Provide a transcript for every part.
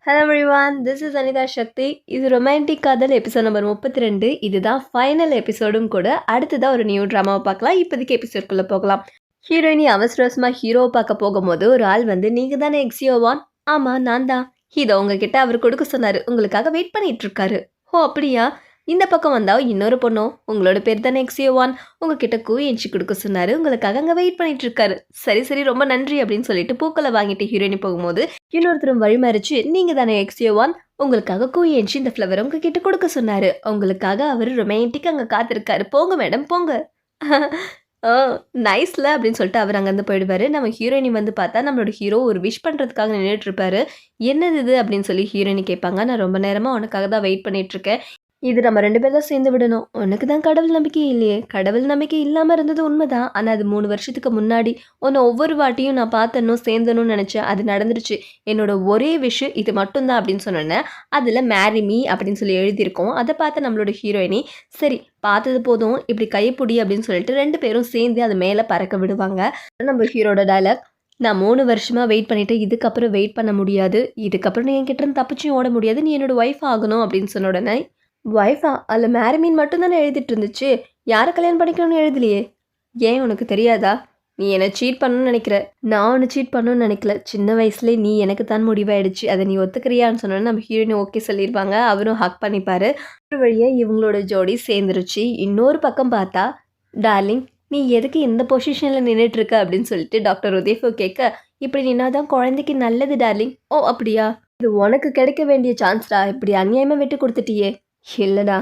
Hello everyone, this is Anitha Sakthi. இது romantic காதல் episode number 32. இதுதான் ஃபைனல் எபிசோடும் கூட. அடுத்ததாக ஒரு நியூ ட்ராமாவை பார்க்கலாம். இப்போதைக்கு எபிசோட்குள்ளே போகலாம். ஹீரோயினி அவசரமாக ஹீரோவை பார்க்க போகும்போது ஒரு ஆள் வந்து, நீங்கள் தானே எக்ஸியோவான்? ஆமாம், நான் தான். இதோ உங்ககிட்ட அவர் கொடுக்க சொன்னார், உங்களுக்காக வெயிட் பண்ணிட்டு இருக்காரு. ஓ அப்படியா? இந்த பக்கம் வந்தால் இன்னொரு பொண்ணும், உங்களோட பேர் தானே எக்ஸியோவான், உங்ககிட்ட கூயன்ச்சி கொடுக்க சொன்னார், உங்களுக்காக அங்கே வெயிட் பண்ணிட்டு இருக்காரு. சரி சரி, ரொம்ப நன்றி அப்படின்னு சொல்லிட்டு பூக்களை வாங்கிட்டு ஹீரோயினி போகும்போது இன்னொருத்தரும் வழிமறிச்சு, நீங்கள் தானே எக்ஸியோவான், உங்களுக்காக கூயன்ச்சி இந்த ஃப்ளவர் உங்ககிட்ட கொடுக்க சொன்னார், உங்களுக்காக அவர் ரொமான்டிக் அங்கே காத்திருக்காரு, போங்க மேடம் போங்க. ஓ நைஸ்ல அப்படின்னு சொல்லிட்டு அவர் அங்கேருந்து போயிடுவார். நம்ம ஹீரோயினி வந்து பார்த்தா நம்மளோட ஹீரோ ஒரு விஷ் பண்ணுறதுக்காக நின்றுட்டு இருப்பாரு. என்னது இது அப்படின்னு சொல்லி ஹீரோயினி கேட்பாங்க. நான் ரொம்ப நேரமாக உனக்காக தான் வெயிட் பண்ணிட்டு இருக்கேன், இது நம்ம 2 பேர் தான் சேர்ந்து விடணும். உனக்கு தான் கடவுள் நம்பிக்கை இல்லையே. கடவுள் நம்பிக்கை இல்லாமல் இருந்தது உண்மைதான். ஆனால் அது 3 வருஷத்துக்கு முன்னாடி உன்னை ஒவ்வொரு வாட்டியும் நான் பார்த்தனும் சேர்ந்தனும்னு நினச்சேன். அது நடந்துருச்சு. என்னோட ஒரே விஷயம் இது மட்டும்தான் அப்படின்னு சொன்னோன்னே அதில் மேரி மீ அப்படின்னு சொல்லி எழுதியிருக்கோம். அதை பார்த்து நம்மளோட ஹீரோயினி, சரி பார்த்தது போதும், இப்படி கைப்பிடி அப்படின்னு சொல்லிட்டு 2 பேரும் சேர்ந்து அது மேலே பறக்க விடுவாங்க. நம்ம ஹீரோட டயலாக், நான் 3 வருஷமாக வெயிட் பண்ணிவிட்டு இதுக்கப்புறம் வெயிட் பண்ண முடியாது, இதுக்கப்புறம் நீ என்கிட்ட இருந்து தப்பிச்சும் ஓட முடியாது, நீ என்னோடய ஒய்ஃப் ஆகணும் அப்படின்னு சொன்ன உடனே, ஒய்ஃபா? அதில் மேரிமீன் மட்டும்தானே எழுதிட்டு இருந்துச்சு, யாரை கல்யாணம் பண்ணிக்கணும்னு எழுதலையே. ஏன் உனக்கு தெரியாதா? நீ என்னை சீட் பண்ணணும்னு நினைக்கிற. நான் ஒன்று சீட் பண்ணணும்னு நினைக்கல. சின்ன வயசுலேயே நீ எனக்கு தான் முடிவாயிடுச்சு, அதை நீ ஒத்துக்கிறியான்னு சொன்னோன்னு நம்ம ஹீரோயின் ஓகே சொல்லியிருப்பாங்க. அவரும் ஹக் பண்ணிப்பார். ஒரு வழியாக இவங்களோட ஜோடி சேர்ந்துருச்சு. இன்னொரு பக்கம் பார்த்தா, டார்லிங் நீ எதுக்கு இந்த பொசிஷனில் நின்றுட்டுருக்க அப்படின்னு சொல்லிட்டு டாக்டர் உதயஃபோ கேட்க, இப்படி நின்னா தான் குழந்தைக்கு நல்லது டார்லிங். ஓ அப்படியா? இது உனக்கு கிடைக்க வேண்டிய சான்ஸ்டா, இப்படி அநியாயமாக விட்டு கொடுத்துட்டியே. இல்லைடா,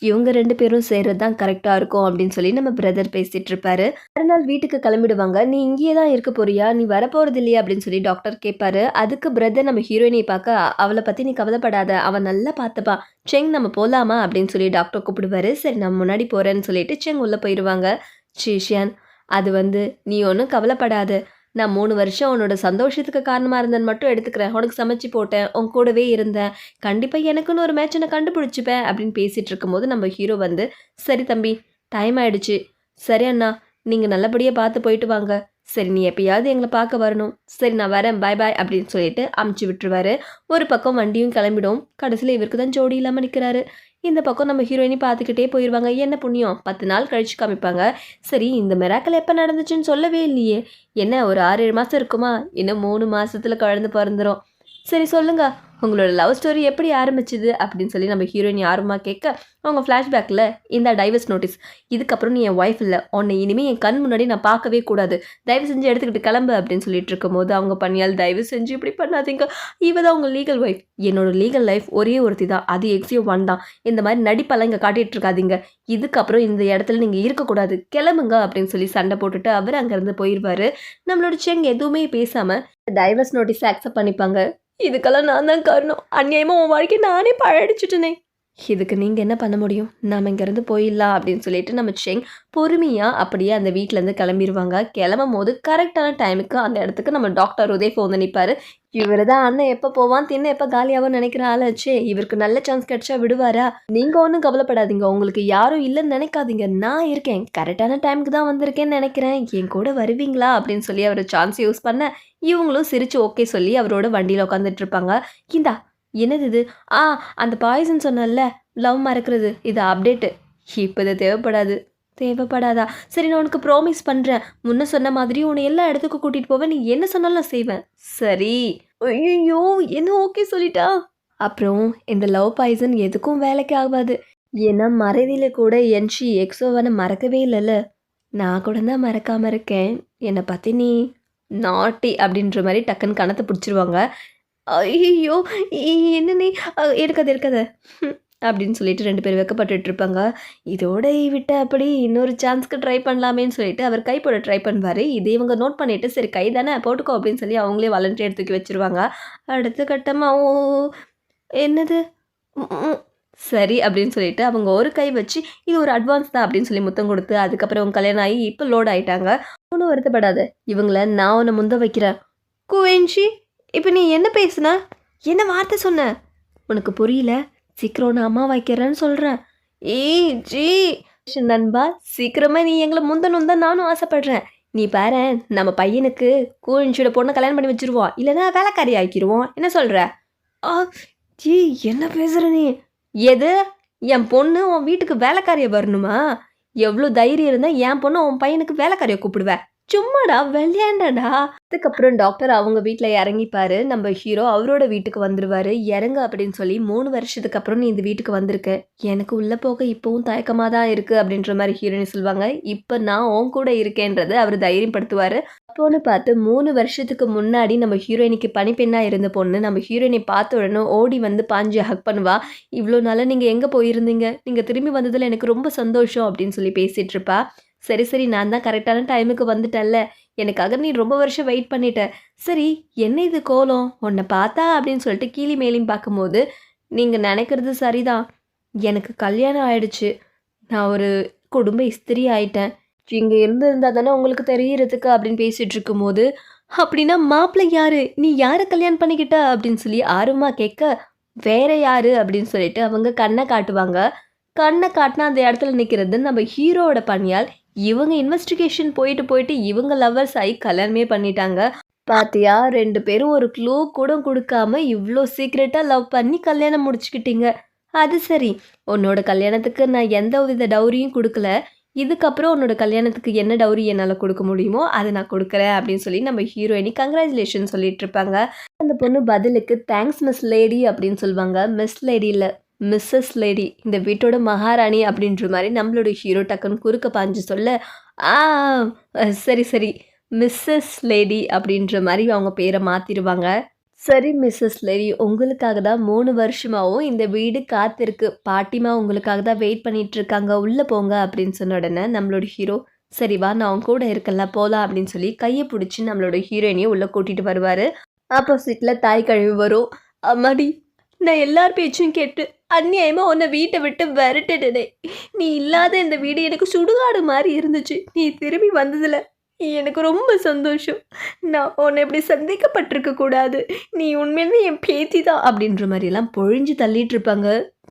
இவங்க 2 பேரும் சேர்றது தான் கரெக்டாக இருக்கும் அப்படின்னு சொல்லி நம்ம பிரதர் பேசிகிட்டு இருப்பாரு. மறுநாள் வீட்டுக்கு கிளம்பிடுவாங்க. நீ இங்கேயே தான் இருக்க போறியா, நீ வரப்போகிறது இல்லையா அப்படின்னு சொல்லி டாக்டர் கேட்பாரு. அதுக்கு பிரதர் நம்ம ஹீரோயினை பார்க்க, அவளை பற்றி நீ கவலைப்படாத, அவன் நல்லா பார்த்துப்பா, செங் நம்ம போகலாமா அப்படின்னு சொல்லி டாக்டர் கூப்பிடுவாரு. சரி நான் முன்னாடி போகிறேன்னு சொல்லிட்டு செங் உள்ளே போயிடுவாங்க. சீஷியான், அது வந்து நீ ஒன்றும் கவலைப்படாத, நான் 3 வருஷம் உன்னோட சந்தோஷத்துக்கு காரணமாக இருந்தேன்னு மட்டும் எடுத்துக்கிறேன். உனக்கு சமைச்சு போட்டேன், உன் கூடவே இருந்தேன், கண்டிப்பாக எனக்குன்னு ஒரு மேட்ச் நான் கண்டுபிடிச்சிப்பேன் அப்படின்னு பேசிகிட்டு இருக்கும்போது நம்ம ஹீரோ வந்து, சரி தம்பி டைம் ஆகிடுச்சு, சரி அண்ணா நீங்கள் நல்லபடியாக பார்த்து போயிட்டு வாங்க, சரி நீ எப்பயாவது எங்களை பார்க்க வரணும், சரி நான் வரேன் பாய் பாய் அப்படின்னு சொல்லிட்டு அமுச்சு விட்டுருவாரு. ஒரு பக்கம் வண்டியும் கிளம்பிடும். கடைசியில் இவருக்கு தான் ஜோடி இல்லாமல் நிற்கிறாரு. இந்த பக்கம் நம்ம ஹீரோயினி பார்த்துக்கிட்டே போயிடுவாங்க. என்ன புண்ணியம் 10 நாள் கழிச்சு காமிப்பாங்க. சரி இந்த மிராக்கல் எப்போ நடந்துச்சுன்னு சொல்லவே இல்லையே, என்ன ஒரு 6-7 மாதம் இருக்குமா, இன்னும் 3 மாதத்தில் குழந்தை பிறந்துடும். சரி சொல்லுங்க, உங்களோட லவ் ஸ்டோரி எப்படி ஆரம்பிச்சுது அப்படின்னு சொல்லி நம்ம ஹீரோயின் ஆர்வமாக கேட்க, அவங்க ஃப்ளாஷ்பேக்கில் இந்த டைவர்ஸ் நோட்டீஸ், இதுக்கப்புறம் நீ என் ஒய்ஃப் இல்லை, உன்னை இனிமேல் என் கண் முன்னாடி நான் பார்க்கவே கூடாது, தயவு செஞ்சு எடுத்துக்கிட்டு கிளம்பு அப்படின்னு சொல்லிட்டு இருக்கும்போது அவங்க பண்ணியால், தயவு செஞ்சு இப்படி பண்ணாதீங்க, இவ தான் உங்கள் லீகல் ஒய்ஃப், என்னோட லீகல் லைஃப் ஒரே ஒருத்தி தான், அது எக்ஸியோ ஒன் தான், இந்த மாதிரி நடிப்பெல்லாம் இங்கே காட்டிகிட்டு இருக்காதீங்க, இதுக்கப்புறம் இந்த இடத்துல நீங்கள் இருக்கக்கூடாது, கிளம்புங்க அப்படின்னு சொல்லி சண்டை போட்டுட்டு அவர் அங்கேருந்து போயிடுவார். நம்மளோட செங் எதுவுமே பேசாமல் டைவர்ஸ் நோட்டீஸை அக்செப்ட் பண்ணிப்பாங்க. இதுக்கெல்லாம் நான் தான் காரணம், அநியாயமாக உன் வாழ்க்கை நானே பழடிச்சுட்டேனே, இதுக்கு நீங்கள் என்ன பண்ண முடியும், நாம் இங்கேருந்து போயிடலாம் அப்படின்னு சொல்லிட்டு நம்ம செங் பொறுமையாக அப்படியே அந்த வீட்டிலேருந்து கிளம்பிடுவாங்க. கிளம்பும் போது கரெக்டான டைமுக்கு அந்த இடத்துக்கு நம்ம டாக்டர் உதயஃபோ வந்து நிற்பார். இவர் தான் அண்ணன் எப்போ போவான் தின்னு எப்போ காலியாகவும் நினைக்கிற ஆளாச்சே, இவருக்கு நல்ல சான்ஸ் கிடைச்சா விடுவாரா, நீங்கள் ஒன்றும் கவலைப்படாதீங்க, உங்களுக்கு யாரும் இல்லைன்னு நினைக்காதீங்க, நான் இருக்கேன், கரெக்டான டைமுக்கு தான் வந்திருக்கேன்னு நினைக்கிறேன், என் கூட வருவீங்களா அப்படின்னு சொல்லி அவர் சான்ஸ் யூஸ் பண்ண, இவங்களும் சிரித்து ஓகே சொல்லி அவரோட வண்டியில் உட்காந்துட்டு இருப்பாங்க. இந்தா என்னது இது, அந்த பாய்சன் சொன்னல லவ் மறக்கிறது, இது அப்டேட்டு, இப்போ இது தேவைப்படாதா, சரி நான் உனக்கு ப்ராமிஸ் பண்ணுறேன், முன்ன சொன்ன மாதிரி உன்னை எல்லா இடத்துக்கும் கூட்டிகிட்டு போவேன், நீ என்ன சொன்னாலும் நான் செய்வேன், சரி. ஐயோ என்ன ஓகே சொல்லிட்டா. அப்புறம் இந்த லவ் பாய்சன் எதுக்கும் வேலைக்கு ஆகாது, ஏன்னா மறதியில் கூட என்ஷி எக்ஸோவனை மறக்கவே இல்லைல்ல, நான் கூட தான் மறக்காமல் இருக்கேன், என்னை பற்றி நீ நாட்டி அப்படின்ற மாதிரி டக்குன்னு கணத்தை பிடிச்சிருவாங்க. ஐயோ என்ன நீ இருக்காத அப்படின்னு சொல்லிட்டு 2 பேர் வெக்கப்பட்டு இருப்பாங்க. இதோட விட்ட அப்படி இன்னொரு சான்ஸ்க்கு ட்ரை பண்ணலாமேன்னு சொல்லிட்டு அவர் கை போட ட்ரை பண்ணுவார். இதே இவங்க நோட் பண்ணிவிட்டு, சரி கை தானே போட்டுக்கோ அப்படின்னு சொல்லி அவங்களே வாலண்டியர் தூக்கி வச்சுருவாங்க. அடுத்த கட்டமாக ஓ என்னது சரி அப்படின்னு சொல்லிட்டு அவங்க ஒரு கை வச்சு, இது ஒரு அட்வான்ஸ் தான் அப்படின்னு சொல்லி முத்தம் கொடுத்து, அதுக்கப்புறம் அவங்க கல்யாணம் ஆகி இப்போ லோட் ஆகிட்டாங்க. ஒன்றும் வருத்தப்படாத, இவங்கள நான் உன்னை முந்த வைக்கிறேன். குவென்ஷி இப்போ நீ என்ன பேசுன, என்ன வார்த்தை சொன்ன, உனக்கு புரியல, சீக்கிரம் நான் அம்மா வைக்கிறேன்னு சொல்கிறேன். ஏய் ஜி நண்பா, சீக்கிரமாக நீ எங்களை முந்தணும் தான் நானும் ஆசைப்பட்றேன். நீ பாரு, நம்ம பையனுக்கு கூழிச்சோட பொண்ணை கல்யாணம் பண்ணி வச்சுருவோம், இல்லைன்னா வேலைக்காரி ஆக்கிடுவோம், என்ன சொல்கிற? ஆ! ஏய் என்ன பேசுற நீ? எது? என் பொண்ணு உன் வீட்டுக்கு வேலைக்காரியா வரணுமா? எவ்ளோ தைரியம் இருந்தா என் பொண்ண உன் பையனுக்கு வேலைக்காரியா கூப்பிடுவ? சும்மாடா விளையாண்டடா. அதுக்கப்புறம் டாக்டர் அவங்க வீட்ல இறங்கிப்பாரு. நம்ம ஹீரோ அவரோட வீட்டுக்கு வந்துருவாரு. இறங்கு அப்படின்னு சொல்லி 3 வருஷத்துக்கு அப்புறம் நீ இந்த வீட்டுக்கு வந்திருக்க. எனக்கு உள்ள போக இப்பவும் தயக்கமா தான் இருக்கு அப்படின்ற மாரி ஹீரோயினி சொல்லுவாங்க. இப்ப நான் உன் கூட இருக்கேன்றத அவரு தைரியப்படுத்துவாரு. அப்போன்னு பார்த்து 3 வருஷத்துக்கு முன்னாடி நம்ம ஹீரோயினிக்கு பணிப்பெண்ணா இருந்த பொண்ணு, நம்ம ஹீரோயினிய பார்த்த உடனே ஓடி வந்து பாஞ்சு ஹக் பண்ணுவா. "இவ்ளோ நாளா நீங்க எங்க போயிருந்தீங்க? நீங்க திரும்பி வந்ததுல எனக்கு ரொம்ப சந்தோஷம்" அப்படின்னு சொல்லி பேசிட்டு இருப்பா. "சரி, சரி நான் தான் கரெக்ட்டான டைமுக்கு வந்துட்டேன்ல. எனக்காக நீ ரொம்ப வருஷம் வெயிட் பண்ணிட்ட. சரி என்ன இது கோலம்? உன்ன பார்த்தா" அப்படின்னு சொல்லிட்டு கீழி மேலேயும் பார்க்கும்போது, "நீங்க நெனைக்கிறது சரிதான். எனக்கு கல்யாணம் ஆயிடுச்சு. நான் ஒரு குடும்ப இஸ்திரி ஆயிட்டேன். இங்க இருந்திருந்தா தானே உங்களுக்கு தெரியறதுக்கு" அப்படின்னு பேசிட்டு இருக்கும்போது, "அப்படின்னா மாப்பிள்ளை யாரு? நீ யார கல்யாணம் பண்ணிக்கிட்ட?" அப்படின்னு சொல்லி ஆர்வமா கேட்க, "வேற யாரு?" அப்படின்னு சொல்லிட்டு அவங்க கண்ண காட்டுவாங்க. கண்ண காட்டுனா அந்த இடத்துல நிக்கிறது நம்ம ஹீரோவோட பணியாள். இவங்க இன்வெஸ்டிகேஷன் போயிட்டு, போயிட்டு இவங்க லவ்வர்ஸ் ஆயி கல்யாணமே பண்ணிட்டாங்க. பாத்தியா 2 பேரும் ஒரு க்ளூ கூட குடுக்காம இவ்ளோ சீக்ரெட்டா லவ் பண்ணி கல்யாணம் முடிச்சுக்கிட்டீங்க. அது சரி. உன்னோட கல்யாணத்துக்கு நான் எந்த வித டவுரியும் குடுக்கல. இதுக்கப்புறம் உன்னோட கல்யாணத்துக்கு என்ன டவுரி என்னால குடுக்க முடியுமோ, அத நான் குடுக்குறேன் அப்படின்னு சொல்லி நம்ம ஹீரோயினி கங்ராச்சுலேஷன் சொல்லிட்டு இருப்பாங்க. அந்த பொண்ணு பதிலுக்கு தேங்க்ஸ் மிஸ் லேடி அப்படின்னு சொல்லுவாங்க. மிஸ் லேடி இல்ல. Mrs lady. இந்த வீட்டோட மகாராணி அப்படின்ற மாரி நம்மளோட ஹீரோ டக்குன்னு குறுக்க பாஞ்சு சொல்ல, "ஆ சரி, சரி. மிஸ்ஸஸ் லேடி" அப்படின்ற மாரி அவங்க பேர மாத்திருவாங்க. "சரி மிஸ்ஸஸ் லேடி, உங்களுக்காக தான் 3 வருஷமாவும் இந்த வீடு காத்திருக்கு. பாட்டிமா உங்களுக்காக தான் வெயிட் பண்ணிட்டு இருக்காங்க. உள்ள போங்க" அப்படின்னு சொன்ன உடனே நம்மளோட ஹீரோ, "சரி வா நான் உன் கூட இருக்கேன்ல போலாம்" அப்படின்னு சொல்லி கைய புடிச்சு நம்மளோட ஹீரோயினிய உள்ள கூட்டிட்டு வருவாரு. ஆப்போசிட்ல தாய் கழிவு வரும். "அம்மாடி! நான் எல்லார் பேச்சும் கேட்டு அநியாயமா உன்னை வீட்டை விட்டு விரட்டிட்டேனே. நீ இல்லாத இந்த வீடு எனக்கு சுடுகாடு மாதிரி இருந்துச்சு. நீ திரும்பி வந்ததுல எனக்கு ரொம்ப சந்தோஷம். நான் உன்னை இப்படி சந்திக்கப்பட்டிருக்க கூடாது. நீ உண்மையிலுமே என் பேத்தி தான்" அப்படின்ற மாதிரிலாம் பொழிஞ்சு தள்ளிட்டு இருப்பாங்க.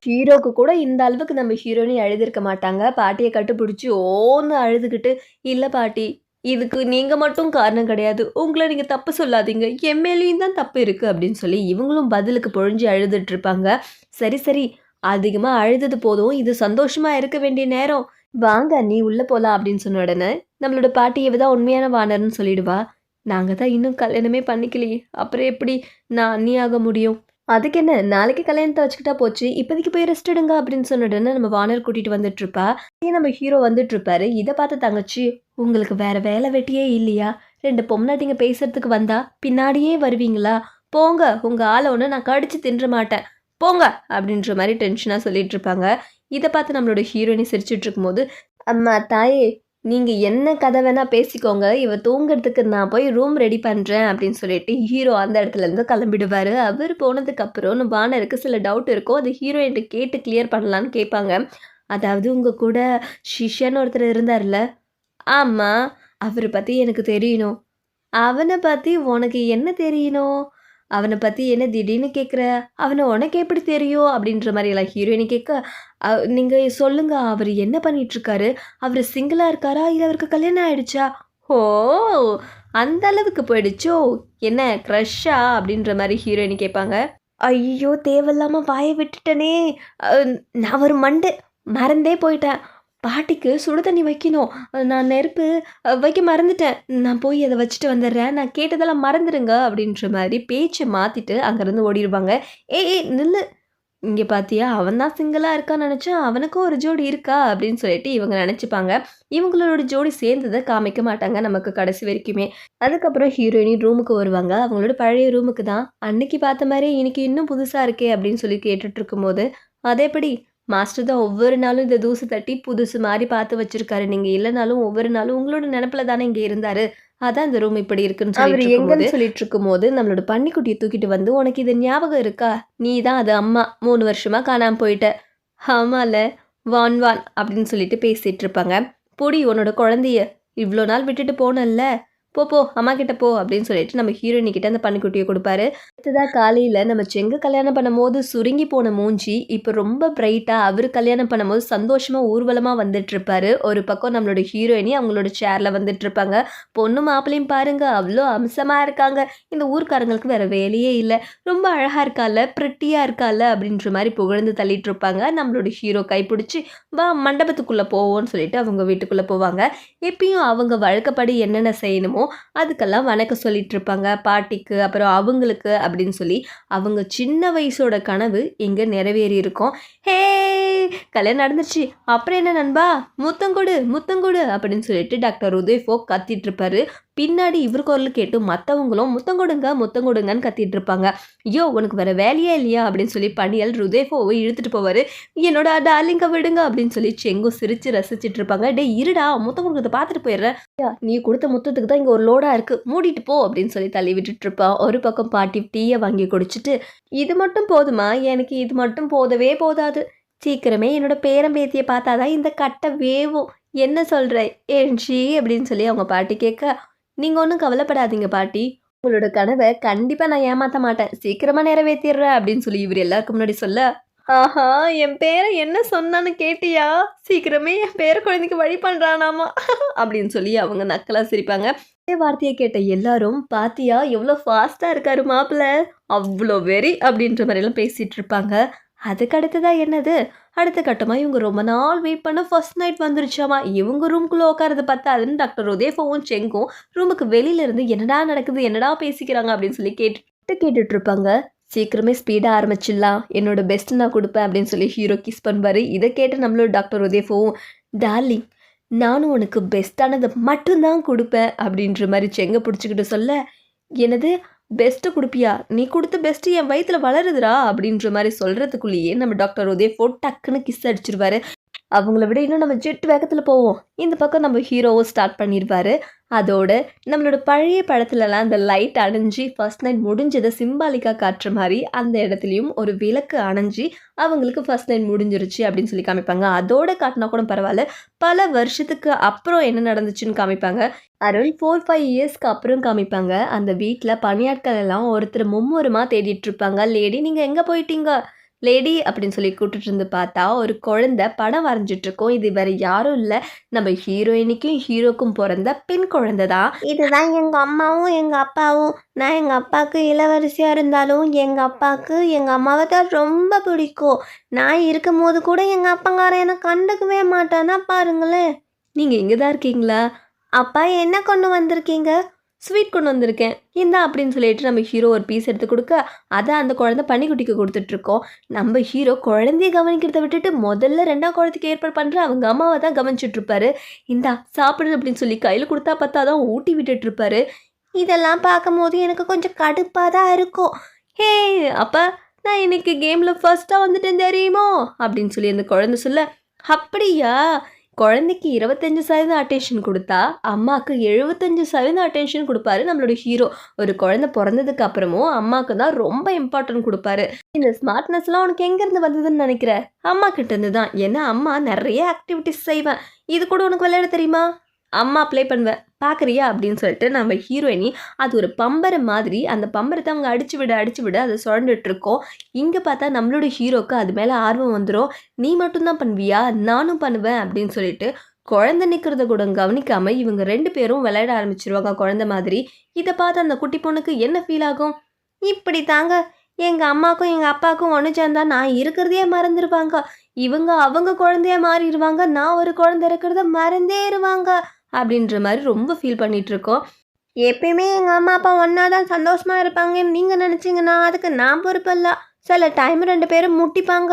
ஹீரோக்கு கூட இந்த அளவுக்கு நம்ம ஹீரோயினி அழுதுருக்க மாட்டாங்க. பாட்டிய கட்டுப்பிடிச்சு ஓன்னு அழுதுகிட்டு, "இல்ல பாட்டி, இதுக்கு நீங்க மட்டும் காரணம் கிடையாது. உங்கள நீங்க தப்பு சொல்லாதீங்க. என் மேலேயும் தான் தப்பு இருக்கு" அப்படின்னு சொல்லி இவங்களும் பதிலுக்கு பொழிஞ்சு அழுதுட்டு இருப்பாங்க. "சரி, சரி. அதிகமா அழுதது போதும். இது சந்தோஷமா இருக்க வேண்டிய நேரம். வாங்க அண்ணி உள்ள போலாம்" அப்படின்னு சொன்ன உடனே, நம்மளோட பாட்டி இவ தான் உண்மையான வானர்ன்னு சொல்லிடுவா. "நாங்க தான் இன்னும் கல்யாணமே பண்ணிக்கலையே. அப்புறம் எப்படி நான் அண்ணி ஆக முடியும்? அதுக்கு என்ன நாளைக்கு கல்யாணத்த வச்சுக்கிட்டா போச்சு. இப்போதைக்கு போய் ரெஸ்ட் எடுங்க" அப்படின்னு சொன்ன உடனே நம்ம வானர் கூட்டிட்டு வந்துட்டுருப்பா. நம்ம ஹீரோ வந்துட்டுருப்பாரு. இத பார்த்த தங்கச்சி, "உங்களுக்கு வேற வேலை வெட்டியே இல்லையா? 2 பொம்னாட்டிங்க பேசுறதுக்கு வந்தா பின்னாடியே வருவீங்களா? போங்க உங்க ஆள ஒண்ணு நான் கடிச்சு தின்ற மாட்டேன். போங்க" அப்படின்ற மாரி டென்ஷனா சொல்லிட்டுருப்பாங்க. இத பார்த்து நம்மளோட ஹீரோயினி சிரிச்சுட்டு இருக்கும்போது, "அம்மா தாயே! நீங்க என்ன கதை வேணா பேசிக்கோங்க. இவ தூங்குறதுக்கு நான் போய் ரூம் ரெடி பண்றேன்" அப்படின்னு சொல்லிட்டு ஹீரோ அந்த இடத்துலேருந்து கிளம்பிடுவாரு. அவரு போனதுக்கப்புறம் வானருக்கு சில டவுட் இருக்கும். அது ஹீரோயின்ட்ட கேட்டு கிளியர் பண்ணலான்னு கேட்பாங்க. "அதாவது உங்க கூட ஷிஷ்யான்னு ஒருத்தர் இருந்தார்ல?" "ஆமா. அவர பத்தி எனக்கு தெரியணும்." "அவன பத்தி உனக்கு என்ன தெரியணும்? அவன பத்தி என்ன திடீர்னு கேட்குற? அவன உனக்கு எப்படி தெரியும்?" அப்படின்ற மாரியெல்லாம் ஹீரோயினி கேட்க, நீங்க சொல்லுங்க அவரு என்ன பண்ணிட்டுருக்காரு? அவரு சிங்கிளா இருக்காரா? இல்ல அவருக்கு கல்யாணம் ஆயிடுச்சா?" "ஓ! அந்த அளவுக்கு போயிடுச்சோ? என்ன க்ரஷ்ஷா?" அப்படின்ற மாரி ஹீரோயினி கேட்பாங்க. ஐயோ! தேவையில்லாம வாய விட்டுட்டனே! அ நான் ஒரு மண்டை. மறந்தே போயிட்டேன். பாட்டிக்கு சுடு தண்ணி வைக்கணும். நான் நெருப்பு வைக்க மறந்துட்டேன். நான் போய் அத வச்சுட்டு வந்துடுறேன். நான் கேட்டதெல்லாம் மறந்துருங்க அப்படின்ற மாரி பேச்ச மாத்திட்டு அங்கருந்து ஓடிருவாங்க. "ஏய் ஏய் நில்லு! இங்க பாத்தியா? அவன் தான் சிங்கிளா இருக்கான்னு நெனச்சேன். அவனுக்கும் ஒரு ஜோடி இருக்கா?" அப்படின்னு சொல்லிட்டு இவங்க நெனச்சுப்பாங்க. இவங்களோட ஜோடி சேர்ந்தத காமிக்க மாட்டாங்க நமக்கு கடைசி வரைக்குமே. அதுக்கப்புறம் ஹீரோயினி ரூமுக்கு வருவாங்க. அவங்களோட பழைய ரூமுக்கு தான். "அன்னைக்கு பார்த்த மாரியே இன்னைக்கு இன்னும் புதுசா இருக்கே" அப்படின்னு சொல்லி கேட்டுட்டு இருக்கும்போது, "அதெப்படி? மாஸ்டர் தான் ஒவ்வொரு நாளும் இந்த தூசு தட்டி புதுசு மாரி பார்த்து வச்சிருக்காரு. நீங்க இல்லனாலும் ஒவ்வொரு நாளும் உங்களோட நெனப்புல தானே இங்க இருந்தாரு. அதான் இந்த ரூம் இப்படி இருக்குன்னு" சொல்லிட்டு இருக்கும்போது எங்கன்னு சொல்லிட்டு இருக்கும்போது, நம்மளோட பன்னிக்குட்டிய தூக்கிட்டு வந்து, "உனக்கு இது ஞாபகம் இருக்கா? நீ தான் அது அம்மா. 3 வருஷமா காணாம போயிட்ட." "ஆமால. வான் வான்" அப்படின்னு சொல்லிட்டு பேசிட்டு இருப்பாங்க. "புடி உன்னோட குழந்தைய. இவ்ளோ நாள் விட்டுட்டு போனல்ல. போ போ அம்மா கிட்ட போ அப்படின்னு சொல்லிட்டு நம்ம ஹீரோயினி கிட்ட அந்த பன்னிக்குட்டியை கொடுப்பாரு. அடுத்ததாக காலையில் நம்ம செங்கு கல்யாணம் பண்ணும்போது சுருங்கி போன மூஞ்சி இப்போ ரொம்ப பிரைட்டாக அவர் கல்யாணம் பண்ணும்போது சந்தோஷமாக ஊர்வலமாக வந்துட்டு இருப்பாரு. ஒரு பக்கம் நம்மளோட ஹீரோயினி அவங்களோட சேரில் வந்துட்டு இருப்பாங்க. பொண்ணு மாப்பிள்ளையும் பாருங்க அவ்வளோ அம்சமாக இருக்காங்க, இந்த ஊர்க்காரங்களுக்கு வேற வேலையே இல்லை, ரொம்ப அழகாக இருக்கால, பிரிட்டியாக இருக்கால அப்படின்ற மாதிரி புகழ்ந்து தள்ளிட்டு இருப்பாங்க. நம்மளோட ஹீரோ கைப்பிடிச்சி வா மண்டபத்துக்குள்ளே போவோன்னு சொல்லிட்டு அவங்க வீட்டுக்குள்ளே போவாங்க. எப்பயும் அவங்க வழக்கப்படி என்னென்ன செய்யணுமோ அதுக்கெல்லாம் வணக்கம் சொல்லிட்டு இருப்பாங்க பாட்டிக்கு, அப்புறம் அவங்களுக்கு அப்படின்னு சொல்லி. அவங்க சின்ன வயசோட கனவு இங்கே நிறைவேறி இருக்கும். ஹே கல்யாணம் நடந்துச்சு, அப்புறம் என்ன நண்பா முத்தங்கொடு முத்தங்கொடு அப்படின்னு சொல்லிட்டு டாக்டர் ருதேஃபோ கத்திட்டு இருப்பாரு. பின்னாடி இவர் குரல் கேட்டு மற்றவங்களும் முத்தங்கொடுங்க முத்தங்கொடுங்கன்னு கத்திட்டு இருப்பாங்க. ஐயோ உனக்கு வேற வேலையே இல்லையா அப்படின்னு சொல்லி பணியல் ருதேஃபோவை இழுத்துட்டு போவார். என்னோட டார்லிங்க விடுங்க அப்படின்னு சொல்லி செங்கும் சிரிச்சு ரசிச்சுட்டு இருப்பாங்க. டே இருடா முத்தம் கொடுக்கறத பார்த்துட்டு போயிடுறேன், நீ கொடுத்த முத்தத்துக்கு தான் இங்கே ஒரு லோடாக இருக்குது, மூடிட்டு போ அப்படின்னு சொல்லி தள்ளி விட்டுட்டு இருப்பான். ஒரு பக்கம் பாட்டி டீயை வாங்கி குடிச்சிட்டு, இது மட்டும் போதுமா, எனக்கு இது மட்டும் போதவே போதாது, சீக்கிரமே என்னோட பேரம்பேத்தியை பார்த்தாதான் இந்த கட்டை வேவும், என்ன சொல்கிற ஏன்ஷி அப்படின்னு சொல்லி அவங்க பாட்டி கேட்க, நீங்கள் ஒன்றும் கவலைப்படாதீங்க பாட்டி, உங்களோட கனவை கண்டிப்பாக நான் ஏமாற்ற மாட்டேன், சீக்கிரமாக நிறைவேற்றிடுறேன் அப்படின்னு சொல்லி இவர் எல்லாருக்கும் முன்னாடி சொல்ல, ஆஹா என் பேரை என்ன சொன்னான்னு கேட்டியா, சீக்கிரமே என் பேர குழந்தைக்கு வழி பண்ணுறானாமா அப்படின்னு சொல்லி அவங்க நக்கலாக சிரிப்பாங்க. அதே வார்த்தையை கேட்ட எல்லாரும் பாத்தியா எவ்வளோ ஃபாஸ்ட்டாக இருக்காரு மாப்பிள்ளை, அவ்வளோ வெறி அப்படின்ற மாதிரிலாம் பேசிகிட்டு இருப்பாங்க. அதுக்கு அடுத்ததாக என்னது, அடுத்த கட்டமாக இவங்க ரொம்ப நாள் வெயிட் பண்ண ஃபர்ஸ்ட் நைட் வந்துருச்சாமா. இவங்க ரூம்குள்ளே உட்காரது பார்த்தாதுன்னு டாக்டர் ருதேஃபோவும் செங்கும் ரூமுக்கு வெளியிலேருந்து என்னடா நடக்குது என்னடா பேசிக்கிறாங்க அப்படின்னு சொல்லி கேட்டுட்டு இருப்பாங்க. சீக்கிரமே ஸ்பீடாக ஆரம்பிச்சிடலாம், என்னோட பெஸ்ட் நான் கொடுப்பேன் அப்படின்னு சொல்லி ஹீரோ கிஸ் பண்ணுவார். இதை கேட்டு நம்மளோட டாக்டர் ருதேஃபோவும், டார்லிங் நானும் உனக்கு பெஸ்ட்டானதை மட்டும்தான் கொடுப்பேன் அப்படின்ற மாதிரி செங்க பிடிச்சிக்கிட்டு சொல்ல, என்னது பெஸ்ட்டு கொடுப்பியா, நீ கொடுத்த பெஸ்ட்டு என் வயிற்றில் வளருதுரா அப்படின்ற மாதிரி சொல்கிறதுக்குள்ளேயே நம்ம டாக்டர் ருதேஃபோ டக்குன்னு கிஸ் அடிச்சிருவாரு. அவங்கள விட இன்னும் நம்ம ஜெட் வேகத்தில் போவோம். இந்த பக்கம் நம்ம ஹீரோவும் ஸ்டார்ட் பண்ணிடுவார். அதோடு நம்மளோட பழைய படத்துலலாம் அந்த லைட் அணைஞ்சி ஃபர்ஸ்ட் நைட் முடிஞ்சதை சிம்பாலிக்காக காட்டுற மாதிரி அந்த இடத்துலையும் ஒரு விளக்கு அணைஞ்சி அவங்களுக்கு ஃபர்ஸ்ட் நைட் முடிஞ்சிருச்சு அப்படின்னு சொல்லி காமிப்பாங்க. அதோடு காட்டினா கூட பரவாயில்ல, பல வருஷத்துக்கு அப்புறம் என்ன நடந்துச்சுன்னு காமிப்பாங்க. அரௌண்ட் 4-5 இயர்ஸ்க்கு அப்புறம் காமிப்பாங்க. அந்த வீட்டில் பணியாட்கள் எல்லாம் ஒருத்தர் மும்முரமாக தேடிட்டு இருப்பாங்க. லேடி நீங்கள் எங்கே போயிட்டீங்க லேடி அப்படின்னு சொல்லி கூப்பிட்டு இருந்து பார்த்தா ஒரு குழந்தை படம் வரைஞ்சிட்ருக்கோம். இது வேறு யாரும் இல்லை, நம்ம ஹீரோயினிக்கும் ஹீரோக்கும் பிறந்த பெண் குழந்தை தான். இதுதான் எங்கள் அம்மாவும் எங்கள் அப்பாவும். நான் எங்கள் அப்பாவுக்கு இளவரசியாக இருந்தாலும் எங்கள் அப்பாவுக்கு எங்கள் அம்மாவை தான் ரொம்ப பிடிக்கும். நான் இருக்கும் போது கூட எங்கள் அப்பங்காரன் என்னை கண்டுக்கவே மாட்டானா பாருங்களேன். நீங்கள் இங்கே தான் இருக்கீங்களா, அப்பா என்ன கொண்டு வந்திருக்கீங்க, ஸ்வீட் கொண்டு வந்திருக்கேன் இந்தா அப்படின்னு சொல்லிட்டு நம்ம ஹீரோ ஒரு பீஸ் எடுத்து கொடுக்க அதை அந்த குழந்தை பன்னிக்குட்டிக்கு கொடுத்துட்ருக்கோம். நம்ம ஹீரோ குழந்தைய கவனிக்கிறத விட்டுட்டு முதல்ல 2ஆம் குழந்தைக்கு ஏற்பாடு பண்ணுற அவங்க அம்மாவை தான் கவனிச்சுட்ருப்பாரு. இந்தா சாப்பிடு அப்படின்னு சொல்லி கையில் கொடுத்தா பார்த்தா தான் ஊட்டி விட்டுட்ருப்பாரு. இதெல்லாம் பார்க்கும் போது எனக்கு கொஞ்சம் கடுப்பாக தான் இருக்கும். ஹே அப்பா நான் இன்னைக்கு கேமில் ஃபர்ஸ்ட்டாக வந்துட்டேன் தெரியுமோ அப்படின்னு சொல்லி அந்த குழந்தை சொல்ல, அப்படியா, குழந்தைக்கு 25% அட்டென்ஷன் கொடுத்தா அம்மாவுக்கு 75% அட்டென்ஷன் கொடுப்பாரு நம்மளோட ஹீரோ. ஒரு குழந்தை பிறந்ததுக்கு அப்புறமும் அம்மாவுக்கு தான் ரொம்ப இம்பார்ட்டன்ட் கொடுப்பாரு. இந்த ஸ்மார்ட்னஸ்லாம் உனக்கு எங்கேருந்து வந்ததுன்னு நினைக்கிறேன், அம்மா கிட்டேருந்து தான். ஏன்னா அம்மா நிறைய ஆக்டிவிட்டிஸ் செய்வேன், இது கூட உனக்கு விளையாட தெரியுமா, அம்மா ப்ளே பண்ணுவேன் பார்க்குறியா அப்படின்னு சொல்லிட்டு நம்ம ஹீரோயினி அது ஒரு பம்பரை மாதிரி அந்த பம்பரத்தை அவங்க அடிச்சு விட அதை சுழண்டுட்டு இருக்கோம். இங்கே பார்த்தா நம்மளோட ஹீரோக்கு அது மேலே ஆர்வம் வந்துடும். நீ மட்டும்தான் பண்ணுவியா, நானும் பண்ணுவேன் அப்படின்னு சொல்லிட்டு குழந்தை நிற்கிறத கூட கவனிக்காமல் இவங்க 2 பேரும் விளையாட ஆரம்பிச்சிருவாங்க குழந்தை மாதிரி. இதை பார்த்து அந்த குட்டி பொண்ணுக்கு என்ன ஃபீல் ஆகும், இப்படி தாங்க எங்கள் அம்மாவுக்கும் எங்கள் அப்பாவுக்கும் ஒன்று சேர்ந்தா நான் இருக்கிறதையே மறந்துடுவாங்க, இவங்க அவங்க குழந்தைய மாறிடுவாங்க, நான் ஒரு குழந்தை இருக்கிறத மறந்தேருவாங்க அப்படின்ற மாதிரி ரொம்ப ஃபீல் பண்ணிகிட்ருக்கோம். எப்பயுமே எங்கள் அம்மா அப்பா ஒன்றா தான் சந்தோஷமாக இருப்பாங்கன்னு நீங்கள் நினச்சிங்கன்னா அதுக்கு நான் பொறுப்பல்ல, சில டைம் 2 பேரும் முட்டிப்பாங்க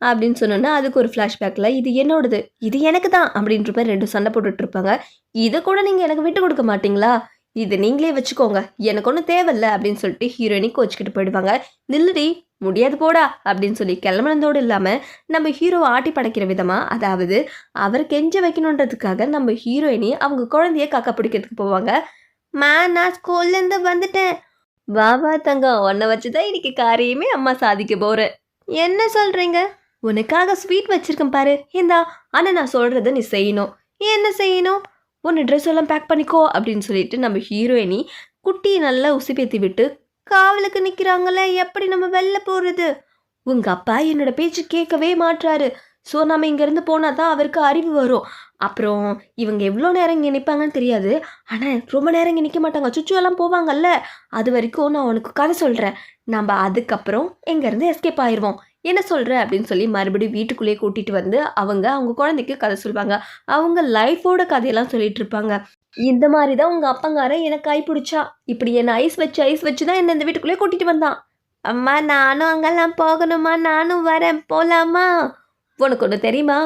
அப்படின்னு சொன்னோன்னா அதுக்கு ஒரு ஃப்ளாஷ்பேக்கில் இது என்னோடது இது எனக்கு தான் அப்படின்ற மாதிரி 2 சண்டை போட்டுட்ருப்பாங்க. இதை கூட நீங்கள் எனக்கு விட்டு கொடுக்க மாட்டிங்களா, இது நீங்களே வச்சுக்கோங்க, எனக்கு ஒன்றும் தேவையில்லை அப்படின்னு சொல்லிட்டு ஹீரோயினி கோச்சிக்கிட்டு போயிடுவாங்க. நில்லுடி முடியாது போடா அப்படின்னு சொல்லி கிளம்புனதோடு இல்லாமல் நம்ம ஹீரோவை ஆட்டி படைக்கிற விதமாக, அதாவது அவர் கெஞ்ச வைக்கணுன்றதுக்காக நம்ம ஹீரோயினி அவங்க குழந்தைய காக்கா பிடிக்கிறதுக்கு போவாங்க. நான் ஸ்கூல்லேருந்து வந்துட்டேன், வா வா தங்கம், உன்னை வச்சு தான் இன்னைக்கு காரியமே அம்மா சாதிக்க போகிறேன். என்ன சொல்கிறீங்க, உனக்காக ஸ்வீட் வச்சுருக்கேன் பாரு இந்தா, ஆனால் நான் சொல்கிறத நீ செய்யணும். என்ன செய்யணும், ஒன்று ட்ரெஸ் எல்லாம் பேக் பண்ணிக்கோ அப்படின்னு சொல்லிட்டு நம்ம ஹீரோயினி குட்டியை நல்லா உசுப்பேத்தி விட்டு காவலுக்கு நிற்கிறாங்களே, எப்படி நம்ம வெளில போகிறது? உங்கள் அப்பா என்னோட பேச்சு கேட்கவே மாட்றாரு. ஸோ நம்ம இங்கேருந்து போனால் தான் அவருக்கு அறிவு வரும். அப்புறம் இவங்க எவ்வளோ நேரம் இங்கே நிற்பாங்கன்னு தெரியாது. ஆனால் ரொம்ப நேரம் இங்கே நிற்க மாட்டாங்க. சுச்சு எல்லாம் போவாங்கல்ல. அது வரைக்கும் நான் உனக்கு கதை சொல்கிறேன். நம்ம அதுக்கப்புறம் இங்கேருந்து எஸ்கேப் ஆயிடுவோம். என்ன சொல்கிற அப்படின்னு சொல்லி மறுபடியும் வீட்டுக்குள்ளேயே கூட்டிகிட்டு வந்து அவங்க குழந்தைக்கு கதை சொல்லுவாங்க. அவங்க லைஃபோட கதையெல்லாம் சொல்லிட்டு இருப்பாங்க. இந்த மாதிரி தான் உங்கள் அப்பங்காரன் எனக்கு கை பிடிச்சா. இப்படி என்னை ஐஸ் வச்சு தான் என்னை இந்த வீட்டுக்குள்ளேயே கூட்டிகிட்டு வந்தான். அம்மா நானும் அங்கெல்லாம் போகணுமா, நானும் வரேன், போகலாமா? உனக்கு ஒன்று தெரியுமா,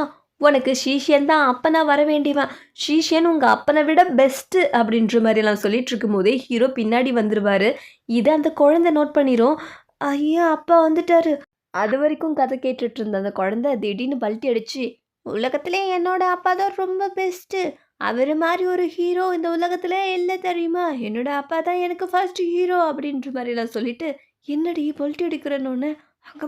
உனக்கு ஷீஷியன் தான் அப்பனா வர வேண்டியவன். ஷீஷியன் உங்கள் அப்பனை விட பெஸ்ட்டு அப்படின்ற மாதிரிலாம் சொல்லிட்டு இருக்கும்போதே ஹீரோ பின்னாடி வந்துடுவார். இதை அந்த குழந்தை நோட் பண்ணிடும். ஐயா அப்பா வந்துட்டாரு. அது வரைக்கும் கதை கேட்டுட்டு இருந்த அந்த குழந்தை திடீர்னு பல்ட்டி அடிச்சு, உலகத்திலே என்னோட அப்பா தான் ரொம்ப பெஸ்ட்டு. அவர் மாதிரி ஒரு ஹீரோ இந்த உலகத்தில் இல்லை தெரியுமா? என்னோட அப்பா தான் எனக்கு ஃபர்ஸ்ட் ஹீரோ அப்படின்ற மாதிரிலாம் சொல்லிட்டு, என்னடி பொல்ட்டி அடிக்கிறேன்னு, அங்கே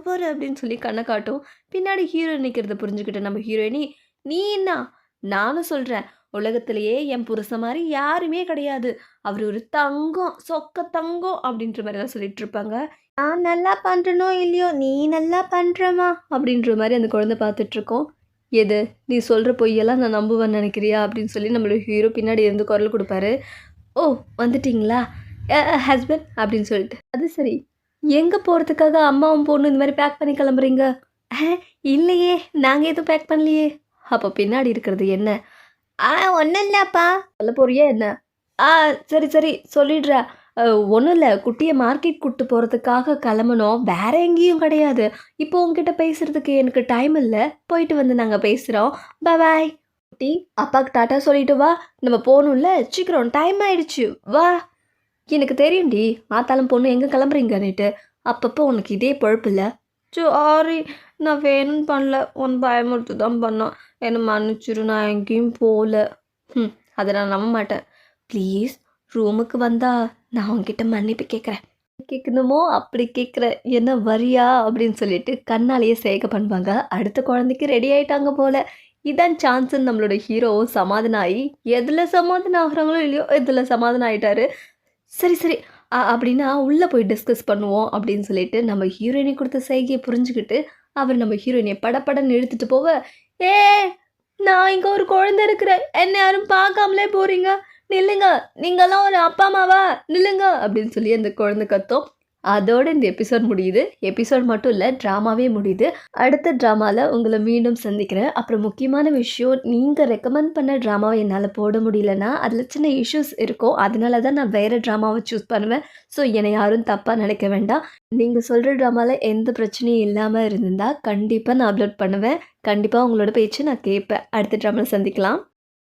பாரு அப்படின்னு சொல்லி கண்ணை காட்டும். பின்னாடி ஹீரோ நிற்கிறத புரிஞ்சுக்கிட்ட நம்ம ஹீரோயினி, நீ என்ன, நானும் சொல்கிறேன், உலகத்திலேயே என் புருஷன் மாதிரி யாருமே கிடையாது. அவர் ஒரு தங்கம், சொக்க தங்கம் அப்படின்ற மாதிரிலாம் சொல்லிட்டு இருப்பாங்க. நான் நல்லா பண்ணுறனோ இல்லையோ, நீ நல்லா பண்ணுறமா அப்படின்ற மாதிரி அந்த குழந்தை பார்த்துட்ருக்கோம். எது நீ சொல்கிற பொய்யெல்லாம் நான் நம்புவேன்னு நினைக்கிறியா அப்படின்னு சொல்லி நம்மளோட ஹீரோ பின்னாடி இருந்து குரல் கொடுப்பாரு. ஓ வந்துட்டிங்களா ஹஸ்பண்ட் அப்படின்னு சொல்லிட்டு, அது சரி எங்கே போகிறதுக்காக அம்மாவும் பொண்ணு இந்த மாதிரி பேக் பண்ணி கிளம்புறீங்க? இல்லையே, நாங்கள் எதுவும் பேக் பண்ணலையே. அப்போ பின்னாடி இருக்கிறது என்ன? ஒன்றும் இல்லைப்பா. சொல்ல போறியா என்ன? சரி சரி சொல்லிடுறா. ஒன்றும் இல்லை, குட்டியை மார்க்கெட் கூப்பிட்டு போகிறதுக்காக கிளம்பணும், வேற எங்கேயும் கிடையாது. இப்போ உங்ககிட்ட பேசுகிறதுக்கு எனக்கு டைம் இல்லை, போயிட்டு வந்து நாங்கள் பேசுகிறோம். பாய். குட்டி அப்பாவுக்கு டாட்டா சொல்லிட்டு வா, நம்ம போகணும்ல, சீக்கிரம் டைம் ஆயிடுச்சு வா. எனக்கு தெரியும்டி ஆத்தாலும் பொண்ணு எங்கே கிளம்புறீங்கன்னுட்டு. அப்பப்போ உனக்கு இதே பொழப்பு இல்லை. சாரி, நான் வேணும்னு பண்ணல, உன் பயமுறுத்து தான் பண்ணோம். என்னை மன்னிச்சிரு, நான் எங்கேயும் போகல. அதை நான் நம்ப மாட்டேன். ப்ளீஸ் ரூமுக்கு வந்தா நான் உங்ககிட்ட மன்னிப்பு கேட்குறேன். கேட்கணுமோ அப்படி கேட்குறேன், என்ன வரியா அப்படின்னு சொல்லிட்டு கண்ணாலேயே சேகை பண்ணுவாங்க. அடுத்த குழந்தைக்கு ரெடி ஆகிட்டாங்க போல். இதான் சான்ஸுன்னு நம்மளோட ஹீரோவும் சமாதானம் ஆகி, எதில் சமாதானம் ஆகுறாங்களோ இல்லையோ இதில் சமாதானம் ஆகிட்டாரு. சரி சரி அப்படின்னா உள்ளே போய் டிஸ்கஸ் பண்ணுவோம் அப்படின்னு சொல்லிட்டு நம்ம ஹீரோயினை கொடுத்த செய்கையை புரிஞ்சுக்கிட்டு அவர் நம்ம ஹீரோயினை படப்படன்னு இழுத்துட்டு போக, ஏ நான் இங்கே ஒரு குழந்தை இருக்கிறேன், என்ன யாரும் பார்க்காமலே போகிறீங்க, நில்லுங்க, நீங்கள்லாம் ஒரு அப்பா அம்மாவா, நில்லுங்க அப்படின்னு சொல்லி அந்த குழந்தை கத்தோம். அதோட இந்த எபிசோட் முடியுது. எபிசோட் மட்டும் இல்லை, ட்ராமாவே முடியுது. அடுத்த ட்ராமாவில் உங்களை மீண்டும் சந்திக்கிறேன். அப்புறம் முக்கியமான விஷயம், நீங்கள் ரெக்கமெண்ட் பண்ண ட்ராமாவை என்னால் போட முடியலன்னா அதில் சின்ன இஷ்யூஸ் இருக்கும். அதனால தான் நான் வேறு ட்ராமாவை சூஸ் பண்ணுவேன். ஸோ என்னை யாரும் தப்பாக நினைக்க வேண்டாம். நீங்கள் சொல்கிற ட்ராமாவில் எந்த பிரச்சனையும் இல்லாமல் இருந்தால் கண்டிப்பாக நான் அப்லோட் பண்ணுவேன். கண்டிப்பாக உங்களோட பேச்சு நான் கேட்பேன். அடுத்த ட்ராமாவில் சந்திக்கலாம்.